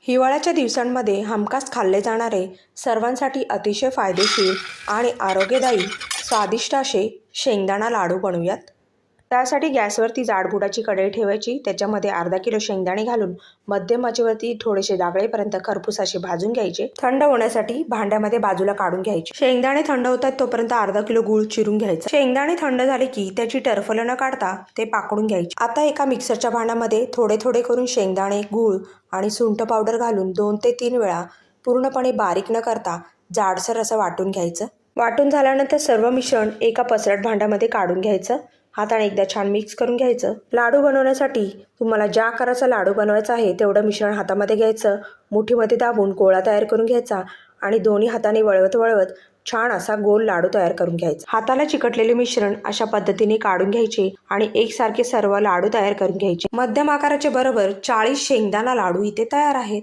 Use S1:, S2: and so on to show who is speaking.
S1: हिवाळ्याच्या दिवसांमध्ये हमखास खाल्ले जाणारे सर्वांसाठी अतिशय फायदेशीर आणि आरोग्यदायी स्वादिष्ट असे शेंगदाणा लाडू बनवूयात। त्यासाठी गॅसवरती जाडबुडाची कढई ठेवायची, त्याच्यामध्ये अर्धा किलो शेंगदाणे घालून मध्यम आचेवरती थोडेसे जागळेपर्यंत खरपूस असे भाजून घ्यायचे। थंड होण्यासाठी भांड्यामध्ये बाजूला काढून घ्यायचे। शेंगदाणे थंड होतात तोपर्यंत अर्धा किलो गूळ चिरून घ्यायचा। शेंगदाणे थंड झाले की त्याची टरफलं न काढता ते पाकडून घ्यायचे। आता एका मिक्सरच्या भांड्यामध्ये थोडे थोडे करून शेंगदाणे, गूळ आणि सुंठ पावडर घालून 2 ते 3 वेळा पूर्णपणे बारीक न करता जाडसर असं वाटून घ्यायचं। वाटून झाल्यानंतर सर्व मिश्रण एका पसरट भांड्यामध्ये काढून घ्यायचं। हाताने एकदा छान मिक्स करून घ्यायचं। लाडू बनवण्यासाठी तुम्हाला ज्या आकाराचा लाडू बनवायचा आहे तेवढं मिश्रण हातामध्ये घ्यायचं, मुठीमध्ये दाबून गोळा तयार करून घ्यायचा आणि दोन्ही हाताने वळवत वळवत छान असा गोल लाडू तयार करून घ्यायचा। हाताला चिकटलेले मिश्रण अशा पद्धतीने काढून घ्यायचे आणि एकसारखे सर्व लाडू तयार करून घ्यायचे। मध्यम आकाराचे बरोबर 40 शेंगदाणा लाडू इथे तयार आहेत।